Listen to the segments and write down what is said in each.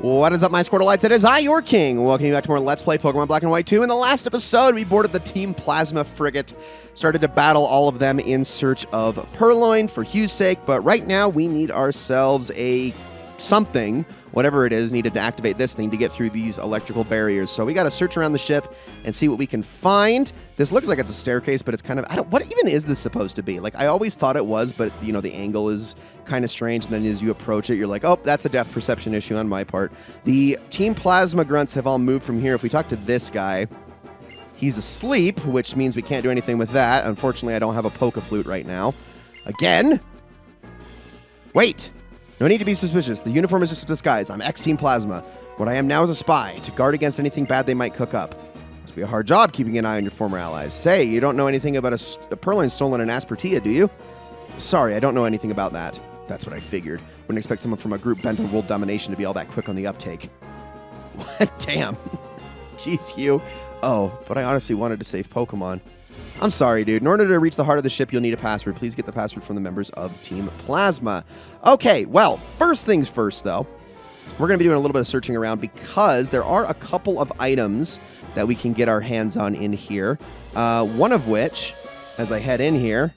What is up, my Squirtleites? It is I, your king. Welcome back to more Let's Play Pokemon Black and White 2. In the last episode, we boarded the Team Plasma frigate, started to battle all of them in search of Purloin for Hugh's sake, but right now we need ourselves a something, whatever it is, needed to activate this thing to get through these electrical barriers. So we got to search around the ship and see what we can find. This looks like it's a staircase, but it's kind of, what even is this supposed to be? Like, I always thought it was, but, you know, the angle is kind of strange, and then as you approach it, you're like, oh, that's a depth perception issue on my part. The Team Plasma grunts have all moved from here. If we talk to this guy, he's asleep, which means we can't do anything with that. Unfortunately, I don't have a Poke-Flute right now. Again? Wait! No need to be suspicious. The uniform is just a disguise. I'm ex-Team Plasma. What I am now is a spy, to guard against anything bad they might cook up. Must be a hard job keeping an eye on your former allies. Say, you don't know anything about a Purloin stolen in Aspertia, do you? Sorry, I don't know anything about that. That's what I figured. Wouldn't expect someone from a group bent on world domination to be all that quick on the uptake. What? Damn. Jeez, Hugh. Oh, but I honestly wanted to save Pokemon. I'm sorry, dude. In order to reach the heart of the ship, you'll need a password. Please get the password from the members of Team Plasma. Okay, well, first things first, though. We're going to be doing a little bit of searching around because there are a couple of items that we can get our hands on in here. One of which, as I head in here...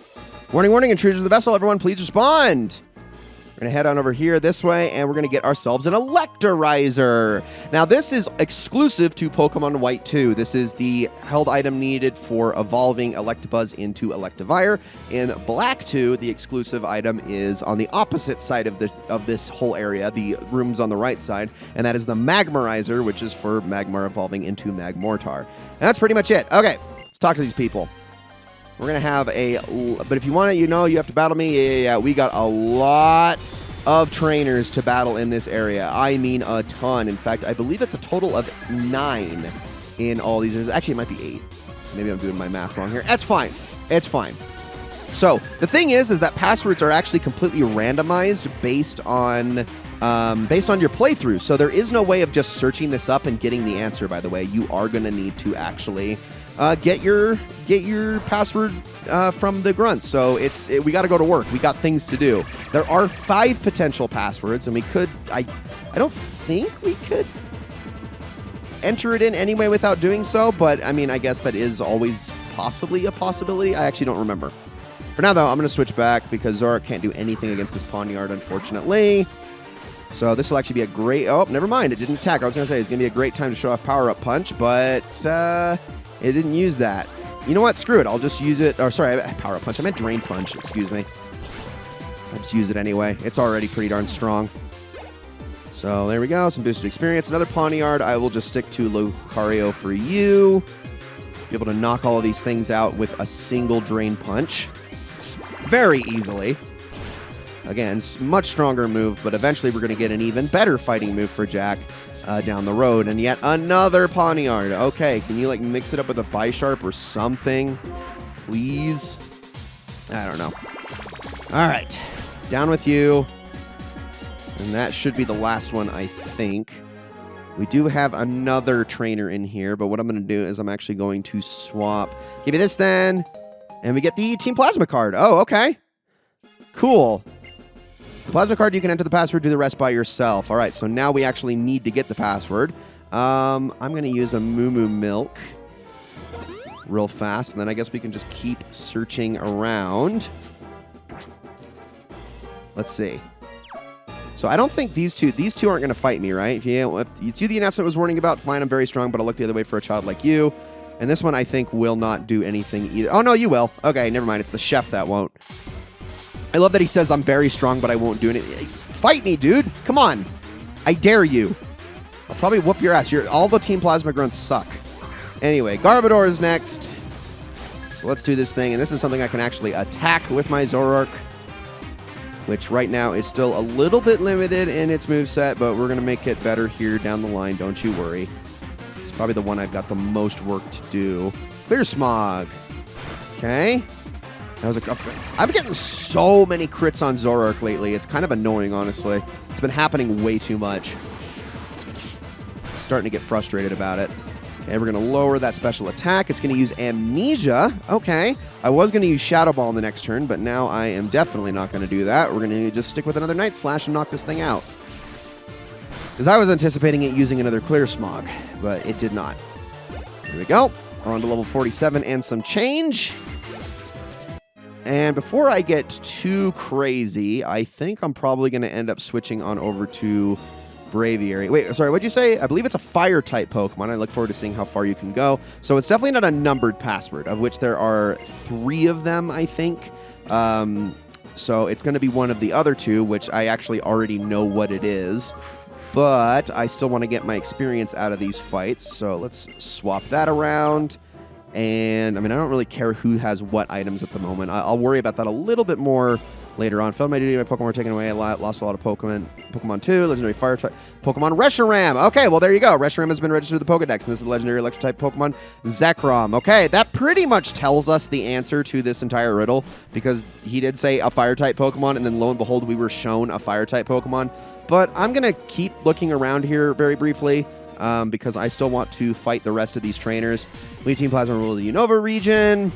Warning, warning, intruders of the vessel. Everyone, please respond. We're going to head on over here this way, and we're going to get ourselves an Electorizer. Now, this is exclusive to Pokemon White 2. This is the held item needed for evolving Electabuzz into Electivire. In Black 2, the exclusive item is on the opposite side of this whole area. The room's on the right side, and that is the Magmarizer, which is for Magmar evolving into Magmortar. And that's pretty much it. Okay, let's talk to these people. We're going to have but if you want it, you know, you have to battle me. Yeah. We got a lot of trainers to battle in this area. I mean a ton. In fact, I believe it's a total of 9 in all these. Actually, it might be 8. Maybe I'm doing my math wrong here. That's fine. It's fine. So the thing is that passwords are actually completely randomized based on your playthrough. So there is no way of just searching this up and getting the answer, by the way. You are going to need to actually... get your password from the grunts. So we got to go to work. We got things to do. There are 5 potential passwords, and we could. I don't think we could enter it in anyway without doing so. But I mean, I guess that is always possibly a possibility. I actually don't remember. For now, though, I'm going to switch back because Zoroark can't do anything against this Pawniard, unfortunately. So this will actually be a great... Oh, never mind. It didn't attack. I was going to say it's going to be a great time to show off Power-Up Punch, but... it didn't use that. You know what? Screw it. I'll just use it. Or sorry, Power Punch. I meant Drain Punch. Excuse me. I'll just use it anyway. It's already pretty darn strong. So there we go. Some boosted experience. Another Pawniard. I will just stick to Lucario for you. Be able to knock all of these things out with a single Drain Punch. Very easily. Again, much stronger move, but eventually we're going to get an even better fighting move for Jack. Down the road, and yet another Pawniard. Okay, can you like mix it up with a Bisharp or something, please? I don't know. All right, down with you, and that should be the last one, I think. We do have another trainer in here, but what I'm going to do is I'm actually going to swap. Give me this then, and we get the Team Plasma card. Oh, okay, cool. The Plasma card, you can enter the password, do the rest by yourself. All right, so now we actually need to get the password. I'm going to use a Moo Moo Milk real fast, and then I guess we can just keep searching around. Let's see. So I don't think these two aren't going to fight me, right? If you see the announcement was warning about, fine, I'm very strong, but I'll look the other way for a child like you. And this one, I think, will not do anything either. Oh, no, you will. Okay, never mind. It's the chef that won't. I love that he says I'm very strong, but I won't do anything. Fight me, dude. Come on. I dare you. I'll probably whoop your ass. All the Team Plasma grunts suck. Anyway, Garbodor is next. So let's do this thing. And this is something I can actually attack with my Zoroark, which right now is still a little bit limited in its moveset, but we're going to make it better here down the line. Don't you worry. It's probably the one I've got the most work to do. Clear Smog. Okay. That was I'm getting so many crits on Zoroark lately. It's kind of annoying, honestly. It's been happening way too much. I'm starting to get frustrated about it. Okay, we're going to lower that special attack. It's going to use Amnesia. Okay. I was going to use Shadow Ball in the next turn, but now I am definitely not going to do that. We're going to just stick with another Night Slash and knock this thing out. Because I was anticipating it using another Clear Smog, but it did not. Here we go. On to level 47 and some change. And before I get too crazy, I think I'm probably going to end up switching on over to Braviary. Wait, sorry, what'd you say? I believe it's a Fire-type Pokemon. I look forward to seeing how far you can go. So it's definitely not a numbered password, of which there are 3 of them, I think. So it's going to be one of the other 2, which I actually already know what it is. But I still want to get my experience out of these fights. So let's swap that around. And, I mean, I don't really care who has what items at the moment. I'll worry about that a little bit more later on. Failed my duty, my Pokemon were taken away. I lost a lot of Pokemon. Pokemon 2, Legendary Fire type Pokemon Reshiram. Okay, well, there you go. Reshiram has been registered to the Pokedex, and this is the Legendary Electric type Pokemon Zekrom. Okay, that pretty much tells us the answer to this entire riddle, because he did say a Fire type Pokemon, and then lo and behold, we were shown a Fire type Pokemon. But I'm going to keep looking around here very briefly. Because I still want to fight the rest of these trainers. Leave Team Plasma rule the Unova region.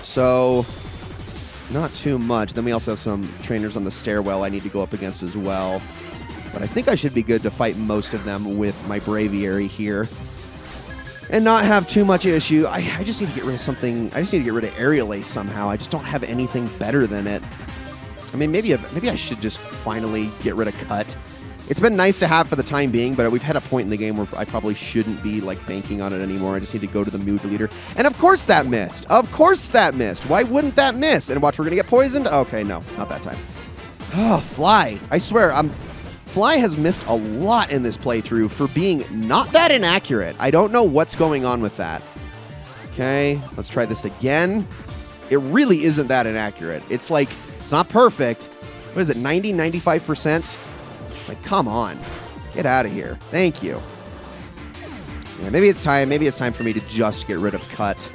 So, not too much. Then we also have some trainers on the stairwell I need to go up against as well. But I think I should be good to fight most of them with my Braviary here. And not have too much issue. I just need to get rid of something. I just need to get rid of Aerial Ace somehow. I just don't have anything better than it. I mean, maybe I should just finally get rid of Cut. It's been nice to have for the time being, but we've had a point in the game where I probably shouldn't be like banking on it anymore. I just need to go to the mood leader. And of course that missed. Of course that missed. Why wouldn't that miss? And watch, we're going to get poisoned? Okay, no, not that time. Oh, Fly. I swear, Fly has missed a lot in this playthrough for being not that inaccurate. I don't know what's going on with that. Okay, let's try this again. It really isn't that inaccurate. It's like, it's not perfect. What is it, 90, 95%? Like, come on. Get out of here. Thank you. Yeah, maybe it's time. Maybe it's time for me to just get rid of Cut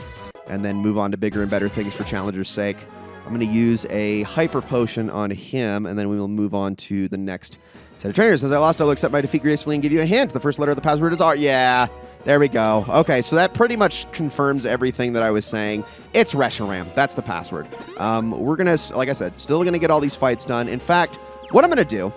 and then move on to bigger and better things for Challenger's sake. I'm going to use a Hyper Potion on him, and then we will move on to the next set of trainers. Since I lost, I'll accept my defeat gracefully and give you a hint. The first letter of the password is R. Yeah, there we go. Okay, so that pretty much confirms everything that I was saying. It's Reshiram. That's the password. We're going to, like I said, still going to get all these fights done. In fact, what I'm going to do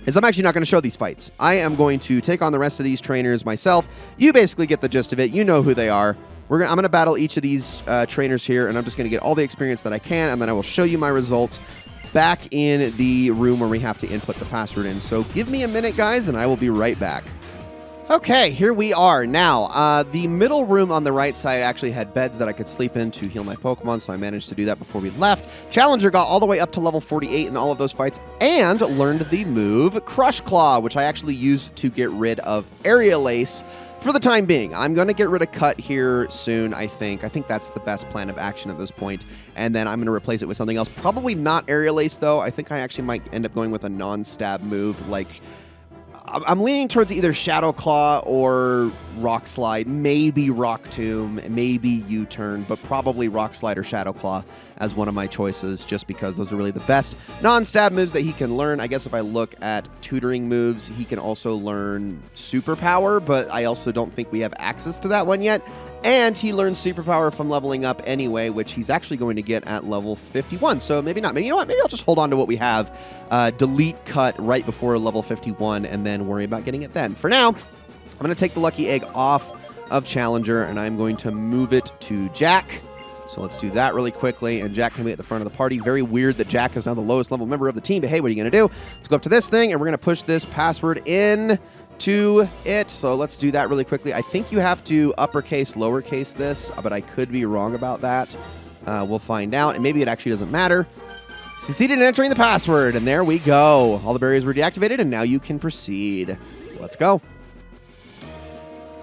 is I'm actually not going to show these fights. I am going to take on the rest of these trainers myself. You basically get the gist of it. You know who they are. I'm going to battle each of these trainers here, and I'm just going to get all the experience that I can, and then I will show you my results back in the room where we have to input the password in. So give me a minute, guys, and I will be right back. Okay, here we are. Now, the middle room on the right side actually had beds that I could sleep in to heal my Pokemon, so I managed to do that before we left. Challenger got all the way up to level 48 in all of those fights and learned the move Crush Claw, which I actually used to get rid of Aerial Ace for the time being. I'm going to get rid of Cut here soon, I think. I think that's the best plan of action at this point. And then I'm going to replace it with something else. Probably not Aerial Ace, though. I think I actually might end up going with a non-stab move, like... I'm leaning towards either Shadow Claw or Rock Slide, maybe Rock Tomb, maybe U-Turn, but probably Rock Slide or Shadow Claw as one of my choices, just because those are really the best non-stab moves that he can learn. I guess if I look at tutoring moves, he can also learn Superpower, but I also don't think we have access to that one yet. And he learns Superpower from leveling up anyway, which he's actually going to get at level 51. So maybe not. Maybe, you know what? Maybe I'll just hold on to what we have. Delete Cut right before level 51 and then worry about getting it then. For now, I'm going to take the Lucky Egg off of Challenger, and I'm going to move it to Jack. So let's do that really quickly, and Jack can be at the front of the party. Very weird that Jack is now the lowest level member of the team, but hey, what are you going to do? Let's go up to this thing, and we're going to push this password in to it. So let's do that really quickly. I think you have to uppercase, lowercase this, but I could be wrong about that. We'll find out, and maybe it actually doesn't matter. Succeeded in entering the password, and there we go. All the barriers were deactivated, and now you can proceed. Let's go.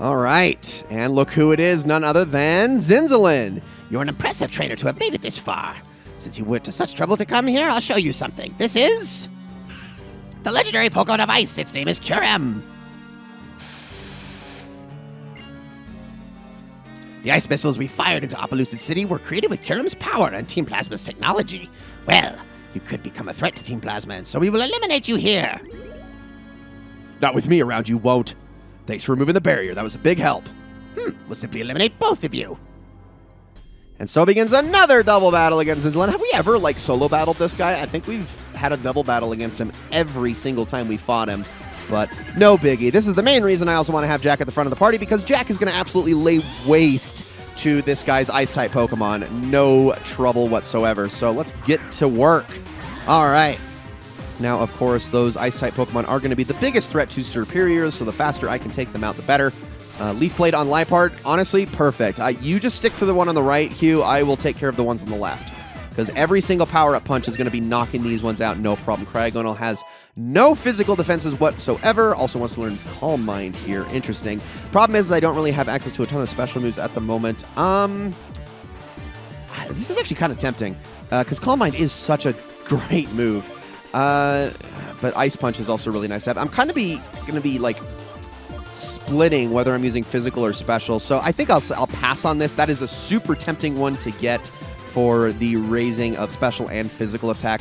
All right, and look who it is, none other than Zinzalin. You're an impressive trainer to have made it this far. Since you went to such trouble to come here, I'll show you something. This is the legendary Pokemon of Ice. Its name is Kyurem. The ice missiles we fired into Opelousas City were created with Kyurem's power and Team Plasma's technology. Well, you could become a threat to Team Plasma, and so we will eliminate you here. Not with me around, you won't. Thanks for removing the barrier. That was a big help. We'll simply eliminate both of you. And so begins another double battle against Zinzalin. Have we ever, like, solo battled this guy? I think we've had a double battle against him every single time we fought him. but no biggie. This is the main reason I also want to have Jack at the front of the party, because Jack is going to absolutely lay waste to this guy's Ice-type Pokemon. No trouble whatsoever. So let's get to work. All right. Now, of course, those Ice-type Pokemon are going to be the biggest threat to Superiors, so the faster I can take them out, the better. Leaf Blade on Liepard, honestly, perfect. You just stick to the one on the right, Hugh. I will take care of the ones on the left, because every single power-up punch is going to be knocking these ones out, no problem. Cryogonal has no physical defenses whatsoever. Also wants to learn Calm Mind here. Interesting. Problem is I don't really have access to a ton of special moves at the moment. This is actually kind of tempting, because Calm Mind is such a great move. But Ice Punch is also really nice to have. I'm kind of going to be like splitting whether I'm using physical or special. So I think I'll pass on this. That is a super tempting one to get for the raising of special and physical attack,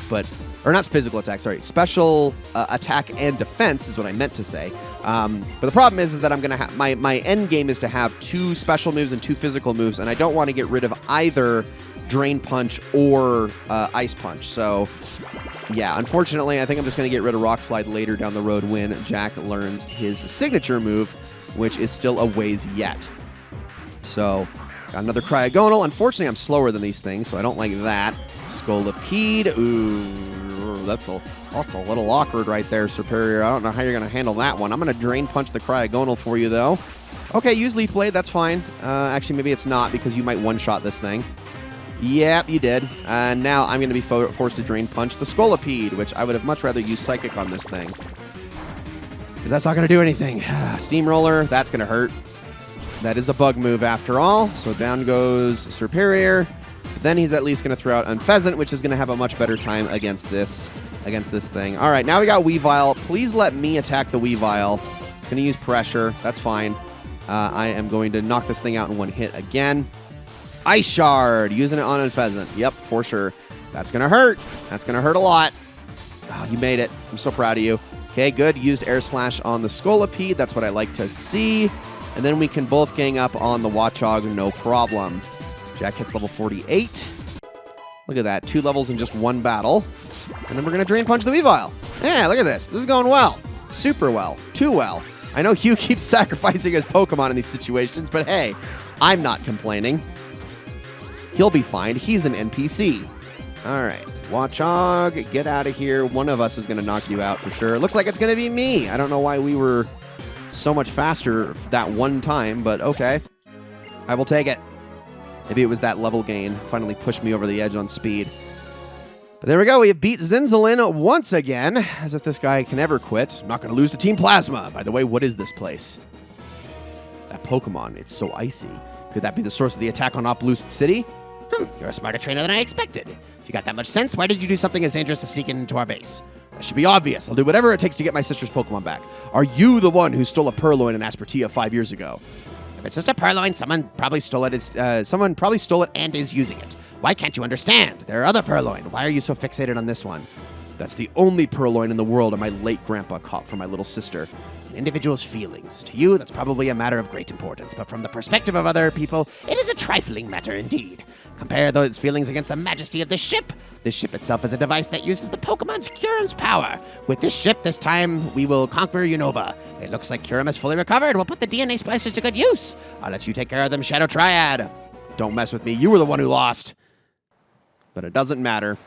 or not physical attack, sorry, special attack and defense is what I meant to say. But the problem is that I'm going to have, my end game is to have 2 special moves and 2 physical moves, and I don't want to get rid of either Drain Punch or Ice Punch. So yeah, unfortunately, I think I'm just going to get rid of Rock Slide later down the road when Jack learns his signature move, which is still a ways yet. So, got another Cryogonal. Unfortunately, I'm slower than these things, so I don't like that. Scolipede. Ooh, that's also a little awkward right there, Superior. I don't know how you're going to handle that one. I'm going to Drain Punch the Cryogonal for you, though. Okay, use Leaf Blade. That's fine. Actually, maybe it's not, because you might one-shot this thing. Yep, you did. And now I'm going to be forced to Drain Punch the Scolipede, which I would have much rather used Psychic on this thing, because that's not going to do anything. Steamroller, that's going to hurt. That is a bug move after all. So down goes Superior. Then he's at least going to throw out Unpheasant, which is going to have a much better time against this thing. All right, now we got Weavile. Please let me attack the Weavile. It's going to use pressure. That's fine. I am going to knock this thing out in one hit again. Ice Shard, using it on Unpheasant. Yep, for sure. That's going to hurt. That's going to hurt a lot. Oh, you made it. I'm so proud of you. Okay, good. Used Air Slash on the Scolipede. That's what I like to see. And then we can both gang up on the Watchog, no problem. Jack hits level 48. Look at that. 2 levels in just 1 battle. And then we're going to Drain Punch the Weavile. Yeah, look at this. This is going well. Super well. Too well. I know Hugh keeps sacrificing his Pokemon in these situations, but hey, I'm not complaining. He'll be fine. He's an NPC. All right. Watchog, get out of here. One of us is going to knock you out for sure. It looks like it's going to be me. I don't know why we were so much faster that one time, but okay. I will take it. Maybe it was that level gain. Finally pushed me over the edge on speed. But there we go. We have beat Zinzalin once again, as if this guy can ever quit. I'm not going to lose to Team Plasma. By the way, what is this place? That Pokemon. It's so icy. Could that be the source of the attack on Opelucid City? You're a smarter trainer than I expected. If you got that much sense, why did you do something as dangerous as sneaking into our base? That should be obvious. I'll do whatever it takes to get my sister's Pokemon back. Are you the one who stole a Purloin and Aspertia 5 years ago? If it's just a Purloin, someone probably stole it and is using it. Why can't you understand? There are other Purloin. Why are you so fixated on this one? That's the only Purloin in the world my late grandpa caught for my little sister. An individual's feelings. To you, that's probably a matter of great importance, but from the perspective of other people, it is a trifling matter indeed. Compare those feelings against the majesty of this ship. This ship itself is a device that uses the Pokemon's Kyurem's power. With this ship, this time, we will conquer Unova. It looks like Kyurem is fully recovered. We'll put the DNA splicers to good use. I'll let you take care of them, Shadow Triad. Don't mess with me. You were the one who lost. But it doesn't matter.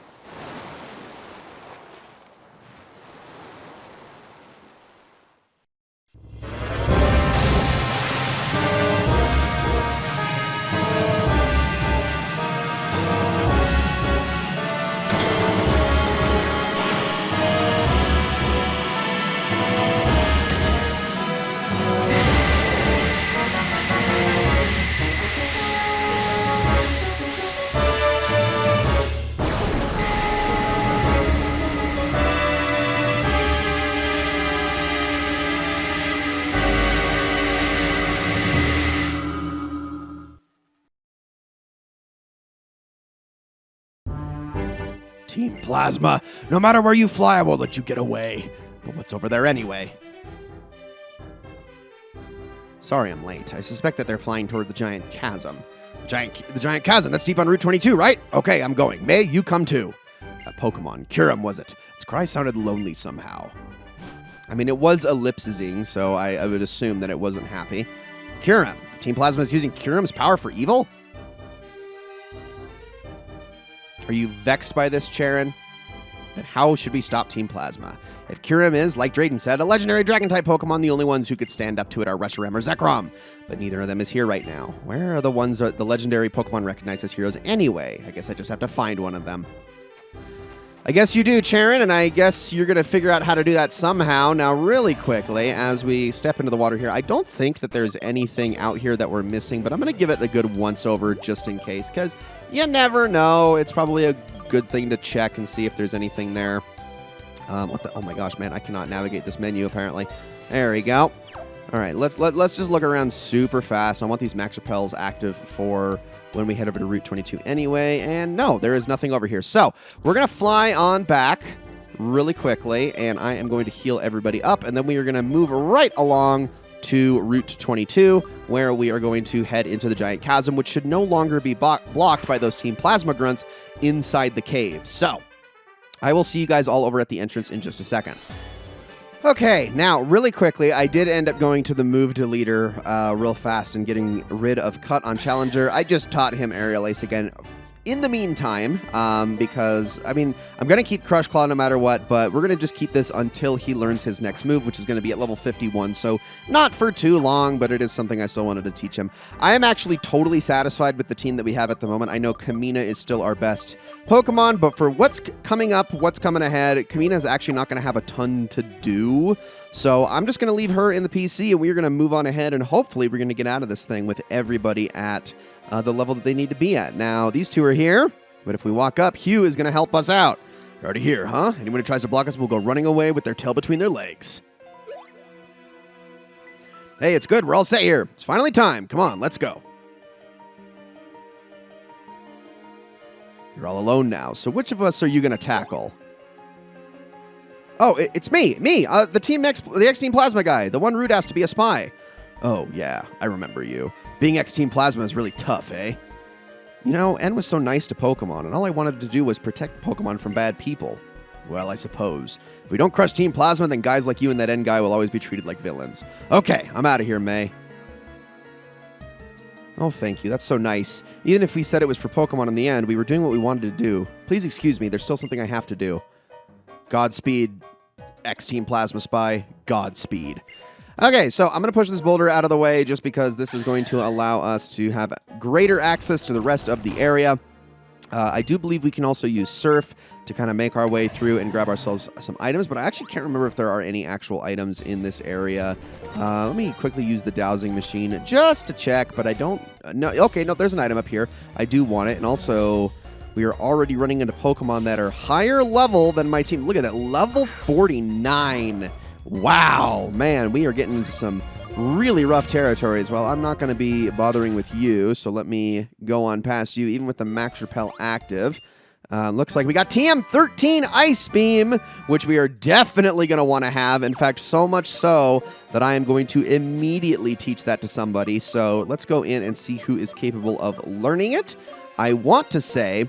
Team Plasma, no matter where you fly, I won't let you get away. But what's over there anyway? Sorry I'm late. I suspect that they're flying toward the giant chasm. The giant chasm, that's deep on Route 22, right? Okay, I'm going. May, you come too. That Pokemon, Kyurem, was it? Its cry sounded lonely somehow. I mean, it was ellipsing, so I would assume that it wasn't happy. Kyurem. Team Plasma is using Kyurem's power for evil? Are you vexed by this, Charon? Then how should we stop Team Plasma? If Kyurem is, like Drayden said, a legendary Dragon-type Pokemon, the only ones who could stand up to it are Reshiram or Zekrom. But neither of them is here right now. Where are the ones that the legendary Pokemon recognize as heroes anyway? I guess I just have to find one of them. I guess you do, Charon, and I guess you're going to figure out how to do that somehow. Now, really quickly, as we step into the water here, I don't think that there's anything out here that we're missing, but I'm going to give it a good once-over just in case, because you never know. It's probably a good thing to check and see if there's anything there. Oh my gosh, man, I cannot navigate this menu, apparently. There we go. All right, let's just look around super fast. I want these max repels active for when we head over to Route 22 anyway. And no, there is nothing over here. So we're going to fly on back really quickly, and I am going to heal everybody up. And then we are going to move right along to Route 22, where we are going to head into the giant chasm, which should no longer be blocked by those Team Plasma grunts inside the cave. So I will see you guys all over at the entrance in just a second. Okay, now, really quickly, I did end up going to the move deleter real fast and getting rid of Cut on Challenger. I just taught him Aerial Ace again in the meantime, because, I mean, I'm going to keep Crush Claw no matter what, but we're going to just keep this until he learns his next move, which is going to be at level 51, so not for too long, but it is something I still wanted to teach him. I am actually totally satisfied with the team that we have at the moment. I know Kamina is still our best Pokemon, but for what's coming up, what's coming ahead, Kamina is actually not going to have a ton to do, so I'm just going to leave her in the PC, and we're going to move on ahead, and hopefully we're going to get out of this thing with everybody at the level that they need to be at. Now, these two are here, but if we walk up, Hugh is going to help us out. You're already here, huh? Anyone who tries to block us will go running away with their tail between their legs. Hey, it's good. We're all set here. It's finally time. Come on, let's go. You're all alone now, so which of us are you going to tackle? Oh, it's me, the X-Team Plasma guy, the one Root asked to be a spy. Oh, yeah, I remember you. Being X-Team Plasma is really tough, eh? You know, N was so nice to Pokemon, and all I wanted to do was protect Pokemon from bad people. Well, I suppose. If we don't crush Team Plasma, then guys like you and that N guy will always be treated like villains. Okay, I'm out of here, May. Oh, thank you. That's so nice. Even if we said it was for Pokemon in the end, we were doing what we wanted to do. Please excuse me, there's still something I have to do. Godspeed, X-Team Plasma Spy. Godspeed. Okay, so I'm going to push this boulder out of the way just because this is going to allow us to have greater access to the rest of the area. I do believe we can also use Surf to kind of make our way through and grab ourselves some items, but I actually can't remember if there are any actual items in this area. Let me quickly use the dowsing machine just to check, but I don't... No, okay, no, there's an item up here. I do want it, and also... We are already running into Pokemon that are higher level than my team. Look at that, level 49. Wow, man, we are getting into some really rough territories. Well, I'm not going to be bothering with you, so let me go on past you, even with the Max Repel active. Looks like we got TM13 Ice Beam, which we are definitely going to want to have. In fact, so much so that I am going to immediately teach that to somebody. So let's go in and see who is capable of learning it. I want to say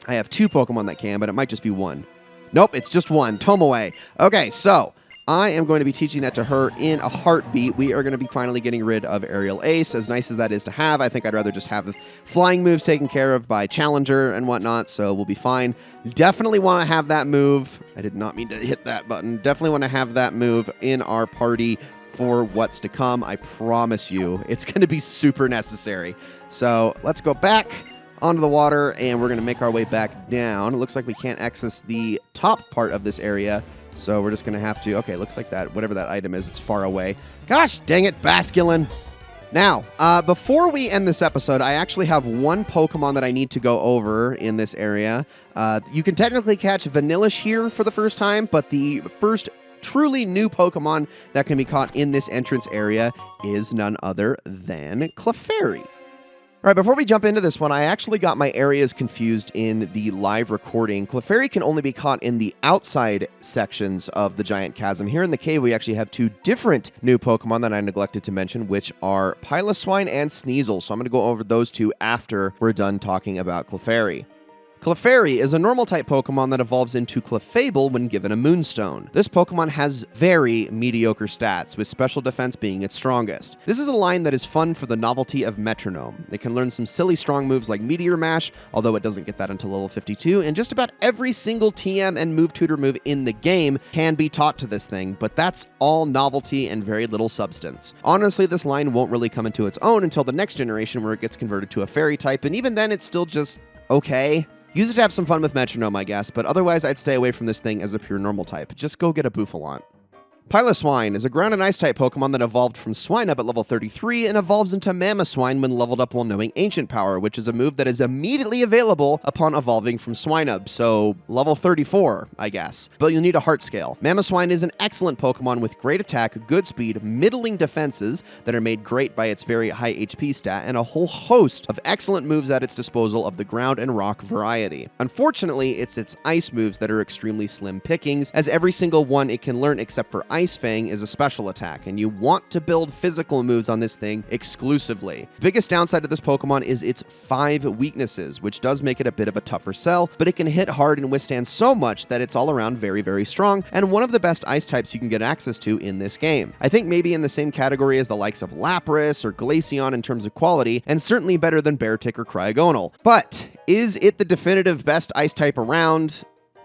I have two Pokemon that can, but it might just be one. Nope, it's just one. Tomoe. Okay, so I am going to be teaching that to her in a heartbeat. We are going to be finally getting rid of Aerial Ace. As nice as that is to have, I think I'd rather just have the flying moves taken care of by Challenger and whatnot, so we'll be fine. Definitely want to have that move. I did not mean to hit that button. Definitely want to have that move in our party for what's to come. I promise you, it's going to be super necessary. So let's go back onto the water, and we're going to make our way back down. It looks like we can't access the top part of this area, so we're just going to have to... Okay, looks like that, whatever that item is, it's far away. Gosh dang it, Basculin! Now, before we end this episode, I actually have one Pokemon that I need to go over in this area. You can technically catch Vanillish here for the first time, but the first truly new Pokemon that can be caught in this entrance area is none other than Clefairy. All right, before we jump into this one, I actually got my areas confused in the live recording. Clefairy can only be caught in the outside sections of the giant chasm. Here in the cave, we actually have two different new Pokemon that I neglected to mention, which are Piloswine and Sneasel. So I'm going to go over those two after we're done talking about Clefairy. Clefairy is a normal-type Pokemon that evolves into Clefable when given a Moonstone. This Pokemon has very mediocre stats, with special defense being its strongest. This is a line that is fun for the novelty of Metronome. It can learn some silly strong moves like Meteor Mash, although it doesn't get that until level 52, and just about every single TM and Move Tutor move in the game can be taught to this thing, but that's all novelty and very little substance. Honestly, this line won't really come into its own until the next generation where it gets converted to a Fairy type, and even then it's still just okay. Use it to have some fun with Metronome, I guess, but otherwise I'd stay away from this thing as a pure normal type. Just go get a Bouffalante. Piloswine is a ground and ice type Pokemon that evolved from Swinub at level 33 and evolves into Mamoswine when leveled up while knowing Ancient Power, which is a move that is immediately available upon evolving from Swinub, so level 34, I guess. But you'll need a heart scale. Mamoswine is an excellent Pokemon with great attack, good speed, middling defenses that are made great by its very high HP stat, and a whole host of excellent moves at its disposal of the ground and rock variety. Unfortunately, it's its ice moves that are extremely slim pickings, as every single one it can learn except for Ice Fang is a special attack, and you want to build physical moves on this thing exclusively. Biggest downside of this Pokemon is its 5 weaknesses, which does make it a bit of a tougher sell, but it can hit hard and withstand so much that it's all around very, very strong, and one of the best ice types you can get access to in this game. I think maybe in the same category as the likes of Lapras or Glaceon in terms of quality, and certainly better than Beartic or Cryogonal. But is it the definitive best ice type around?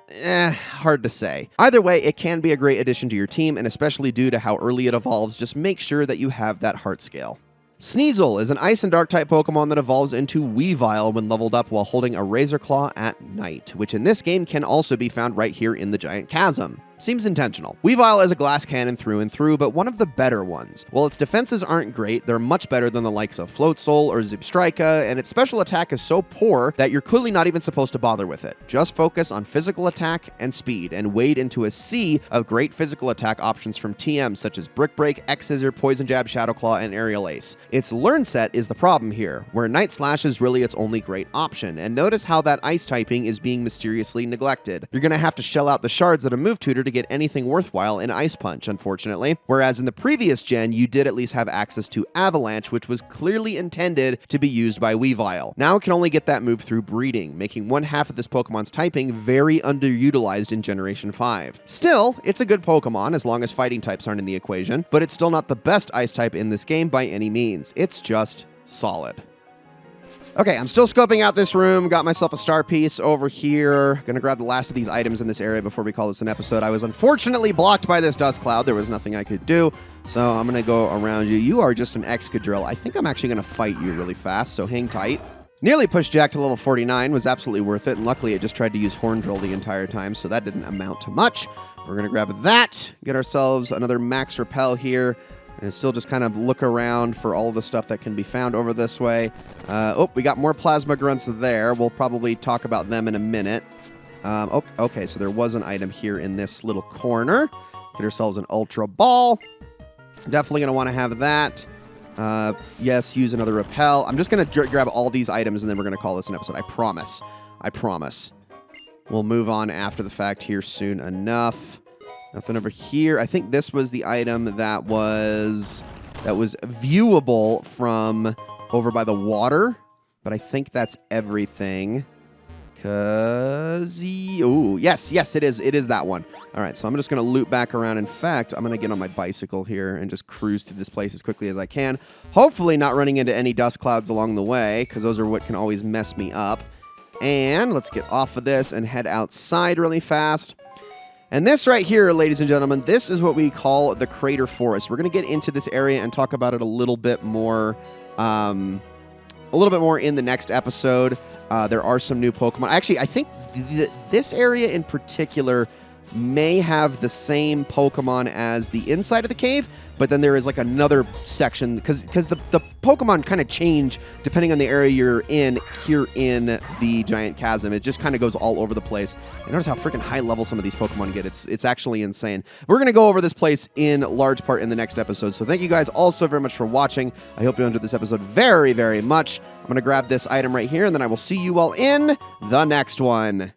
Hard to say. Either way, it can be a great addition to your team, and especially due to how early it evolves, just make sure that you have that heart scale. Sneasel is an Ice and Dark type Pokemon that evolves into Weavile when leveled up while holding a Razor Claw at night, which in this game can also be found right here in the Giant Chasm. Seems intentional. Weavile is a glass cannon through and through, but one of the better ones. While its defenses aren't great, they're much better than the likes of Floatzel or Zebstrika, and its special attack is so poor that you're clearly not even supposed to bother with it. Just focus on physical attack and speed, and wade into a sea of great physical attack options from TMs such as Brick Break, X-Scissor, Poison Jab, Shadow Claw, and Aerial Ace. Its Learn set is the problem here, where Night Slash is really its only great option, and notice how that ice typing is being mysteriously neglected. You're going to have to shell out the shards at a Move Tutor to get anything worthwhile in Ice Punch, unfortunately. Whereas in the previous gen, you did at least have access to Avalanche, which was clearly intended to be used by Weavile. Now it can only get that move through breeding, making one half of this Pokemon's typing very underutilized in Generation 5. Still, it's a good Pokemon as long as fighting types aren't in the equation, but it's still not the best ice type in this game by any means. It's just solid. Okay, I'm still scoping out this room. Got myself a star piece over here. Gonna grab the last of these items in this area before we call this an episode. I was unfortunately blocked by this dust cloud. There was nothing I could do. So I'm gonna go around you. You are just an Excadrill. I think I'm actually gonna fight you really fast, so hang tight. Nearly pushed Jack to level 49, was absolutely worth it, and luckily it just tried to use Horn Drill the entire time, so that didn't amount to much. We're gonna grab that, get ourselves another Max Repel here, and still just kind of look around for all the stuff that can be found over this way. Oh, we got more Plasma Grunts there. We'll probably talk about them in a minute. Okay, so there was an item here in this little corner. Get ourselves an Ultra Ball. Definitely going to want to have that. Yes, use another Repel. I'm just going to grab all these items, and then we're going to call this an episode. I promise. I promise. We'll move on after the fact here soon enough. Nothing over here. I think this was the item that was viewable from over by the water, but I think that's everything. Oh, yes, it is. It is that one. All right, so I'm just going to loop back around. In fact, I'm going to get on my bicycle here and just cruise through this place as quickly as I can. Hopefully not running into any dust clouds along the way, because those are what can always mess me up. And let's get off of this and head outside really fast. And this right here, ladies and gentlemen, this is what we call the Crater Forest. We're going to get into this area and talk about it a little bit more in the next episode. There are some new Pokemon. Actually, I think this area in particular may have the same Pokemon as the inside of the cave, but then there is like another section because the Pokemon kind of change depending on the area you're in here in the Giant Chasm. It just kind of goes all over the place. And notice how freaking high level some of these Pokemon get. It's actually insane. We're going to go over this place in large part in the next episode. So thank you guys all so very much for watching. I hope you enjoyed this episode very, very much. I'm going to grab this item right here, and then I will see you all in the next one.